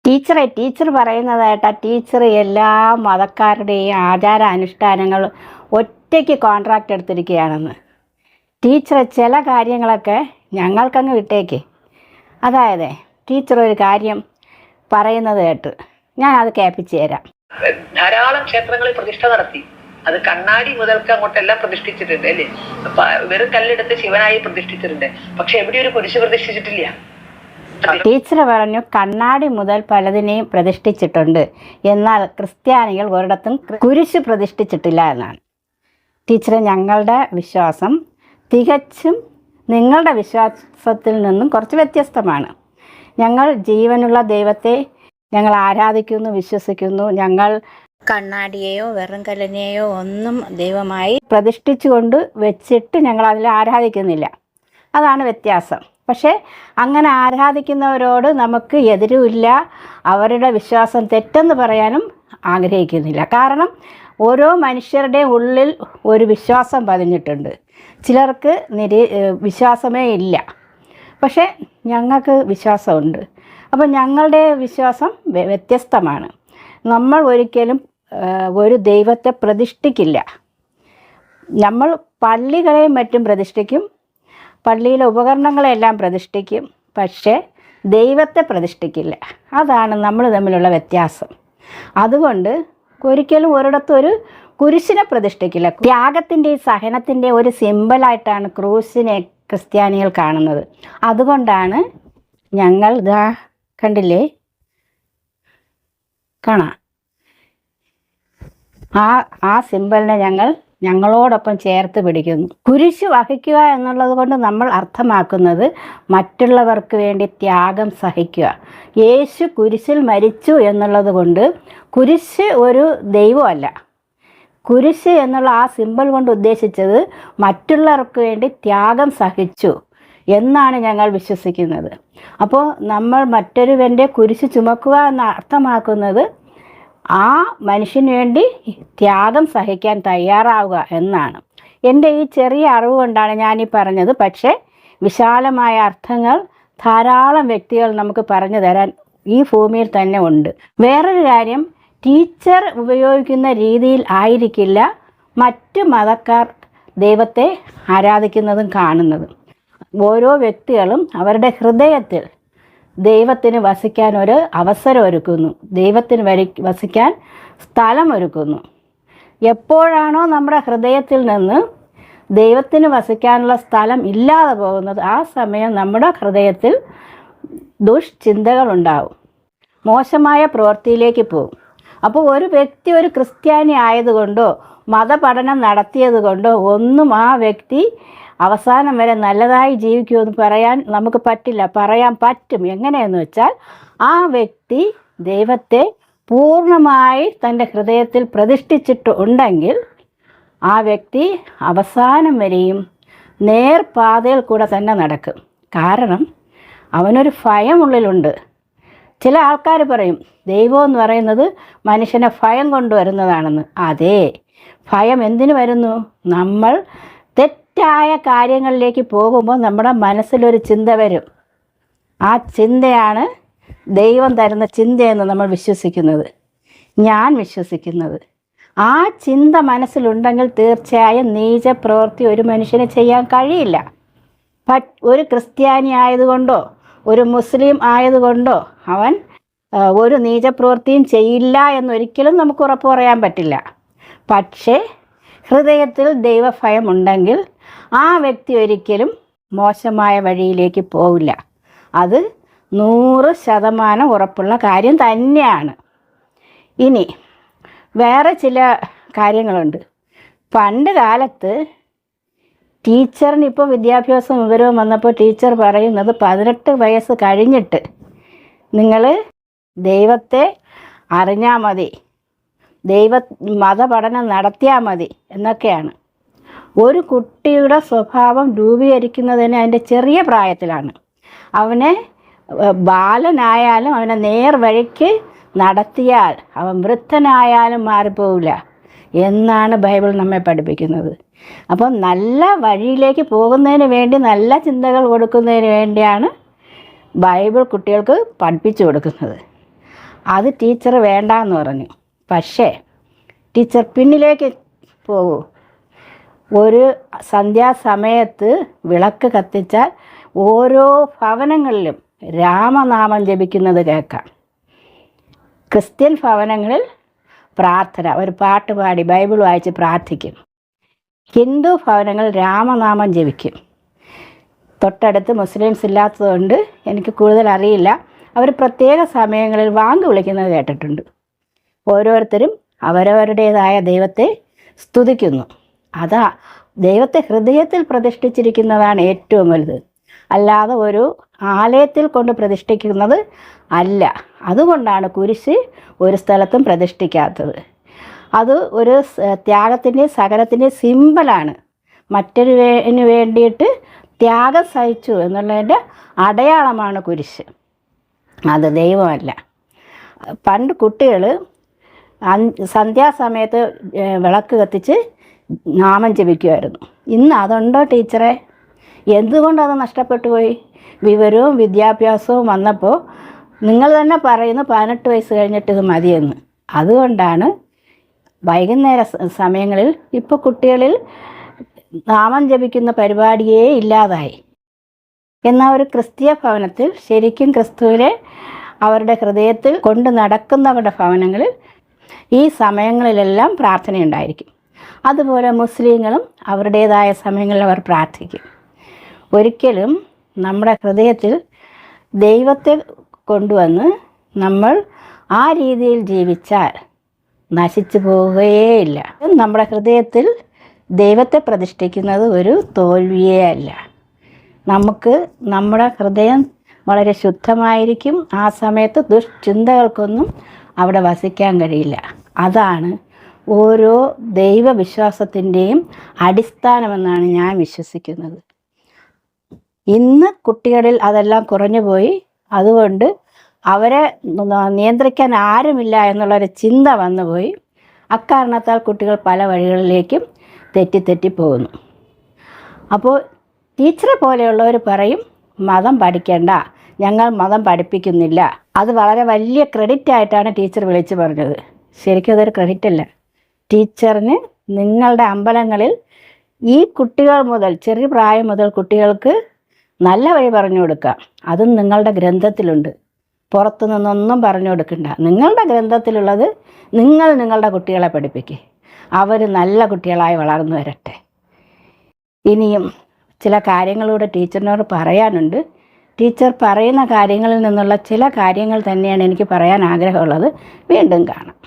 Teacher പറയുന്നതായിട്ട് teacher എല്ലാ മതക്കാരുടെയും ആചാരാനുഷ്ഠാനങ്ങൾ ഒറ്റയ്ക്ക് കോൺട്രാക്റ്റ് എടുത്തിരിക്കുകയാണെന്ന്. ടീച്ചർ ചില കാര്യങ്ങളൊക്കെ ഞങ്ങൾക്കങ്ങ് വിട്ടേക്ക്. അതായത് ടീച്ചർ ഒരു കാര്യം പറയുന്നത് കേട്ട് ഞാനത് കേൾപ്പിച്ചു തരാം. ധാരാളം ക്ഷേത്രങ്ങളിൽ പ്രതിഷ്ഠ നടത്തി. അത് കണ്ണാടി മുതൽക്ക് അങ്ങോട്ടെല്ലാം പ്രതിഷ്ഠിച്ചിട്ടുണ്ട് അല്ലേ. വെറും കല്ലെടുത്ത് ശിവനായി പ്രതിഷ്ഠിച്ചിട്ടുണ്ട്. പക്ഷെ എവിടെ ഒരു കുരിശ് പ്രതിഷ്ഠിച്ചിട്ടില്ല. ടീച്ചർ പറഞ്ഞു കണ്ണാടി മുതൽ പലതിനെയും പ്രതിഷ്ഠിച്ചിട്ടുണ്ട്, എന്നാൽ ക്രിസ്ത്യാനികൾ ഒരിടത്തും കുരിശ് പ്രതിഷ്ഠിച്ചിട്ടില്ല എന്നാണ്. ടീച്ചറെ, ഞങ്ങളുടെ വിശ്വാസം തികച്ചും നിങ്ങളുടെ വിശ്വാസത്തിൽ നിന്നും കുറച്ച് വ്യത്യസ്തമാണ്. ഞങ്ങൾ ജീവനുള്ള ദൈവത്തെ ഞങ്ങൾ ആരാധിക്കുന്നു, വിശ്വസിക്കുന്നു. ഞങ്ങൾ കണ്ണാടിയെയോ വെറും കല്ലിനെയോ ഒന്നും ദൈവമായി പ്രതിഷ്ഠിച്ചുകൊണ്ട് വെച്ചിട്ട് ഞങ്ങൾ അതിൽ ആരാധിക്കുന്നില്ല. അതാണ് വ്യത്യാസം. പക്ഷേ അങ്ങനെ ആരാധിക്കുന്നവരോട് നമുക്ക് എതിരുമില്ല, അവരുടെ വിശ്വാസം തെറ്റെന്ന് പറയാനും ആഗ്രഹിക്കുന്നില്ല. കാരണം ഓരോ മനുഷ്യരുടെയും ഉള്ളിൽ ഒരു വിശ്വാസം പതിഞ്ഞിട്ടുണ്ട്. ചിലർക്ക് വിശ്വാസമേ ഇല്ല, പക്ഷേ ഞങ്ങൾക്ക് വിശ്വാസമുണ്ട്. അപ്പോൾ ഞങ്ങളുടെ വിശ്വാസം വ്യത്യസ്തമാണ്. നമ്മൾ ഒരിക്കലും ഒരു ദൈവത്തെ പ്രതിഷ്ഠിക്കില്ല. നമ്മൾ പള്ളികളെയും മറ്റും പ്രതിഷ്ഠിക്കും, പള്ളിയിലെ ഉപകരണങ്ങളെല്ലാം പ്രതിഷ്ഠിക്കും, പക്ഷേ ദൈവത്തെ പ്രതിഷ്ഠിക്കില്ല. അതാണ് നമ്മൾ തമ്മിലുള്ള വ്യത്യാസം. അതുകൊണ്ട് ഒരിക്കലും ഒരിടത്തും ഒരു കുരിശിനെ പ്രതിഷ്ഠിക്കില്ല. ത്യാഗത്തിൻ്റെയും സഹനത്തിൻ്റെയും ഒരു സിമ്പലായിട്ടാണ് ക്രൂശിനെ ക്രിസ്ത്യാനികൾ കാണുന്നത്. അതുകൊണ്ടാണ് ഞങ്ങൾ കണ്ടില്ലേ, കാണാം, ആ സിമ്പലിനെ ഞങ്ങളോടൊപ്പം ചേർത്ത് പിടിക്കുന്നു. കുരിശ് വഹിക്കുക എന്നുള്ളത് കൊണ്ട് നമ്മൾ അർത്ഥമാക്കുന്നത് മറ്റുള്ളവർക്ക് വേണ്ടി ത്യാഗം സഹിക്കുക. യേശു കുരിശിൽ മരിച്ചു എന്നുള്ളത് കൊണ്ട് കുരിശ് ഒരു ദൈവമല്ല. കുരിശ് എന്നുള്ള ആ സിമ്പൽ കൊണ്ട് ഉദ്ദേശിച്ചത് മറ്റുള്ളവർക്ക് വേണ്ടി ത്യാഗം സഹിച്ചു എന്നാണ് ഞങ്ങൾ വിശ്വസിക്കുന്നത്. അപ്പോൾ നമ്മൾ മറ്റൊരുവൻ്റെ കുരിശ് ചുമക്കുക എന്ന് അർത്ഥമാക്കുന്നത് ആ മനുഷ്യന് വേണ്ടി ത്യാഗം സഹിക്കാൻ തയ്യാറാവുക എന്നാണ്. എൻ്റെ ഈ ചെറിയ അറിവ് കൊണ്ടാണ് ഞാനീ പറഞ്ഞത്. പക്ഷേ വിശാലമായ അർത്ഥങ്ങൾ ധാരാളം വ്യക്തികൾ നമുക്ക് പറഞ്ഞു തരാൻ ഈ ഭൂമിയിൽ തന്നെ ഉണ്ട്. വേറൊരു കാര്യം, ടീച്ചർ ഉപയോഗിക്കുന്ന രീതിയിൽ ആയിരിക്കില്ല മറ്റ് മതക്കാർ ദൈവത്തെ ആരാധിക്കുന്നതും കാണുന്നതും. ഓരോ വ്യക്തികളും അവരുടെ ഹൃദയത്തിൽ ദൈവത്തിന് വസിക്കാൻ ഒരു അവസരം ഒരുക്കുന്നു, ദൈവത്തിന് വസിക്കാൻ സ്ഥലം ഒരുക്കുന്നു. എപ്പോഴാണോ നമ്മുടെ ഹൃദയത്തിൽ നിന്ന് ദൈവത്തിന് വസിക്കാനുള്ള സ്ഥലം ഇല്ലാതെ പോകുന്നത്, ആ സമയം നമ്മുടെ ഹൃദയത്തിൽ ദുഷ്ചിന്തകളുണ്ടാവും, മോശമായ പ്രവൃത്തിയിലേക്ക് പോകും. അപ്പോൾ ഒരു വ്യക്തി ഒരു ക്രിസ്ത്യാനി ആയതുകൊണ്ടോ മതപഠനം നടത്തിയത് കൊണ്ടോ ഒന്നും ആ വ്യക്തി അവസാനം വരെ നല്ലതായി ജീവിക്കുമെന്ന് പറയാൻ നമുക്ക് പറ്റില്ല. പറയാൻ പറ്റും. എങ്ങനെയെന്ന് വെച്ചാൽ ആ വ്യക്തി ദൈവത്തെ പൂർണ്ണമായി തൻ്റെ ഹൃദയത്തിൽ പ്രതിഷ്ഠിച്ചിട്ട് ഉണ്ടെങ്കിൽ ആ വ്യക്തി അവസാനം വരെയും നേർപാതയിൽ കൂടെ തന്നെ നടക്കും. കാരണം അവനൊരു ഭയം ഉള്ളിലുണ്ട്. ചില ആൾക്കാർ പറയും ദൈവം എന്ന് പറയുന്നത് മനുഷ്യനെ ഭയം കൊണ്ടുവരുന്നതാണെന്ന്. അതെ, ഭയം എന്തിനു വരുന്നു? നമ്മൾ തെറ്റായ കാര്യങ്ങളിലേക്ക് പോകുമ്പോൾ നമ്മുടെ മനസ്സിലൊരു ചിന്ത വരും. ആ ചിന്തയാണ് ദൈവം തരുന്ന ചിന്തയെന്ന് നമ്മൾ വിശ്വസിക്കുന്നത്, ഞാൻ വിശ്വസിക്കുന്നത്. ആ ചിന്ത മനസ്സിലുണ്ടെങ്കിൽ തീർച്ചയായും നീച പ്രവൃത്തി ഒരു മനുഷ്യന് ചെയ്യാൻ കഴിയില്ല. ഒരു ക്രിസ്ത്യാനി ആയതുകൊണ്ടോ ഒരു മുസ്ലിം ആയതുകൊണ്ടോ അവൻ ഒരു നീചപ്രവൃത്തിയും ചെയ്യില്ല എന്നൊരിക്കലും നമുക്ക് ഉറപ്പ് പറയാൻ പറ്റില്ല. പക്ഷേ ഹൃദയത്തിൽ ദൈവഭയം ഉണ്ടെങ്കിൽ ആ വ്യക്തി ഒരിക്കലും മോശമായ വഴിയിലേക്ക് പോവില്ല. അത് 100% ഉറപ്പുള്ള കാര്യം തന്നെയാണ്. ഇനി വേറെ ചില കാര്യങ്ങളുണ്ട്. പണ്ട് കാലത്ത് ടീച്ചറിന് ഇപ്പോൾ വിദ്യാഭ്യാസം വിവരവും വന്നപ്പോൾ ടീച്ചർ പറയുന്നത് 18 വയസ്സ് കഴിഞ്ഞിട്ട് നിങ്ങൾ ദൈവത്തെ അറിഞ്ഞാൽ മതി, മതപഠനം നടത്തിയാൽ മതി എന്നൊക്കെയാണ്. ഒരു കുട്ടിയുടെ സ്വഭാവം രൂപീകരിക്കുന്നതിന് അതിൻ്റെ ചെറിയ പ്രായത്തിലാണ്. അവനെ ബാലനായാലും അവനെ നേർവഴിക്ക് നടത്തിയാൽ അവൻ വൃദ്ധനായാലും മാറിപ്പോവില്ല എന്നാണ് ബൈബിൾ നമ്മെ പഠിപ്പിക്കുന്നത്. അപ്പം നല്ല വഴിയിലേക്ക് പോകുന്നതിന് വേണ്ടി, നല്ല ചിന്തകൾ കൊടുക്കുന്നതിന് വേണ്ടിയാണ് ബൈബിൾ കുട്ടികൾക്ക് പഠിപ്പിച്ചു കൊടുക്കുന്നത്. അത് ടീച്ചർ വേണ്ടാന്ന് പറഞ്ഞു. പക്ഷേ ടീച്ചർ പിന്നിലേക്ക് പോകൂ. ഒരു സന്ധ്യാസമയത്ത് വിളക്ക് കത്തിച്ചാൽ ഓരോ ഭവനങ്ങളിലും രാമനാമം ജപിക്കുന്നത് കേൾക്കാം. ക്രിസ്ത്യൻ ഭവനങ്ങളിൽ പ്രാർത്ഥന, ഒരു പാട്ട് പാടി ബൈബിൾ വായിച്ച് പ്രാർത്ഥിക്കും. ഹിന്ദു ഭവനങ്ങൾ രാമനാമം ജപിക്കും. തൊട്ടടുത്ത് മുസ്ലിംസ് ഇല്ലാത്തതുകൊണ്ട് എനിക്ക് കൂടുതൽ അറിയില്ല. അവർ പ്രത്യേക സമയങ്ങളിൽ വാങ്ക് വിളിക്കുന്നത് കേട്ടിട്ടുണ്ട്. ഓരോരുത്തരും അവരവരുടേതായ ദൈവത്തെ സ്തുതിക്കുന്നു. അതാ ദൈവത്തെ ഹൃദയത്തിൽ പ്രതിഷ്ഠിച്ചിരിക്കുന്നതാണ് ഏറ്റവും വലുത്, അല്ലാതെ ഒരു ആലയത്തിൽ കൊണ്ട് പ്രതിഷ്ഠിക്കുന്നത് അല്ല. അതുകൊണ്ടാണ് കുരിശ് ഒരു സ്ഥലത്തും പ്രതിഷ്ഠിക്കാത്തത്. അത് ഒരു ത്യാഗത്തിൻ്റെയും സഹനത്തിൻ്റെയും സിമ്പലാണ്. മറ്റൊരുവിന് വേണ്ടിയിട്ട് ത്യാഗം സഹിച്ചു എന്നുള്ളതിൻ്റെ അടയാളമാണ് കുരിശ്, അത് ദൈവമല്ല. പണ്ട് കുട്ടികൾ സന്ധ്യാസമയത്ത് വിളക്ക് കത്തിച്ച് നാമം ജപിക്കുമായിരുന്നു. ഇന്ന് അതുണ്ടോ ടീച്ചറെ? എന്തുകൊണ്ടത് നഷ്ടപ്പെട്ടു പോയി? വിവരവും വിദ്യാഭ്യാസവും വന്നപ്പോൾ നിങ്ങൾ തന്നെ പറയുന്നു 18 വയസ്സ് കഴിഞ്ഞിട്ട് ഇത് മതിയെന്ന്. അതുകൊണ്ടാണ് വൈകുന്നേര സമയങ്ങളിൽ ഇപ്പോൾ കുട്ടികളിൽ നാമം ജപിക്കുന്ന പരിപാടിയേ ഇല്ലാതായി. എന്നാൽ ഒരു ക്രിസ്തീയ ഭവനത്തിൽ ശരിക്കും ക്രിസ്തുവിനെ അവരുടെ ഹൃദയത്തിൽ കൊണ്ട് നടക്കുന്നവരുടെ ഭവനങ്ങളിൽ ഈ സമയങ്ങളിലെല്ലാം പ്രാർത്ഥനയുണ്ടായിരിക്കും. അതുപോലെ മുസ്ലിങ്ങളും അവരുടേതായ സമയങ്ങളിൽ അവർ പ്രാർത്ഥിക്കും. ഒരിക്കലും നമ്മുടെ ഹൃദയത്തിൽ ദൈവത്തെ കൊണ്ടുവന്ന് നമ്മൾ ആ രീതിയിൽ ജീവിച്ചാൽ നശിച്ചു പോവുകയേയില്ല. നമ്മുടെ ഹൃദയത്തിൽ ദൈവത്തെ പ്രതിഷ്ഠിക്കുന്നത് ഒരു തോൽവിയേ അല്ല. നമുക്ക് നമ്മുടെ ഹൃദയം വളരെ ശുദ്ധമായിരിക്കും. ആ സമയത്ത് ദുഷ്ചിന്തകൾക്കൊന്നും അവിടെ വസിക്കാൻ കഴിയില്ല. അതാണ് ഓരോ ദൈവവിശ്വാസത്തിൻ്റെയും അടിസ്ഥാനമെന്നാണ് ഞാൻ വിശ്വസിക്കുന്നത്. ഇന്ന് കുട്ടികളിൽ അതെല്ലാം കുറഞ്ഞുപോയി. അതുകൊണ്ട് അവരെ നിയന്ത്രിക്കാൻ ആരുമില്ല എന്നുള്ളൊരു ചിന്ത വന്നുപോയി. അക്കാരണത്താൽ കുട്ടികൾ പല വഴികളിലേക്കും തെറ്റി പോകുന്നു. അപ്പോൾ ടീച്ചറെ പോലെയുള്ളവർ പറയും മതം പഠിക്കേണ്ട, ഞങ്ങൾ മതം പഠിപ്പിക്കുന്നില്ല. അത് വളരെ വലിയ ക്രെഡിറ്റ് ആയിട്ടാണ് ടീച്ചർ വിളിച്ചു പറഞ്ഞത്. ശരിക്കും അതൊരു ക്രെഡിറ്റ് അല്ല. ടീച്ചറിന് നിങ്ങളുടെ അമ്പലങ്ങളിൽ ഈ കുട്ടികൾ മുതൽ, ചെറിയ പ്രായം മുതൽ കുട്ടികൾക്ക് നല്ല വഴി പറഞ്ഞു കൊടുക്കാം. അതും നിങ്ങളുടെ ഗ്രന്ഥത്തിലുണ്ട്. പുറത്തു നിന്നൊന്നും പറഞ്ഞു കൊടുക്കണ്ട. നിങ്ങളുടെ ഗ്രന്ഥത്തിലുള്ളത് നിങ്ങളുടെ കുട്ടികളെ പഠിപ്പിക്കുക. അവർ നല്ല കുട്ടികളായി വളർന്നു വരട്ടെ. ഇനിയും ചില കാര്യങ്ങളൂടെ ടീച്ചറിനോട് പറയാനുണ്ട്. ടീച്ചർ പറയുന്ന കാര്യങ്ങളിൽ നിന്നുള്ള ചില കാര്യങ്ങൾ തന്നെയാണ് എനിക്ക് പറയാൻ ആഗ്രഹമുള്ളത്. വീണ്ടും കാണാം.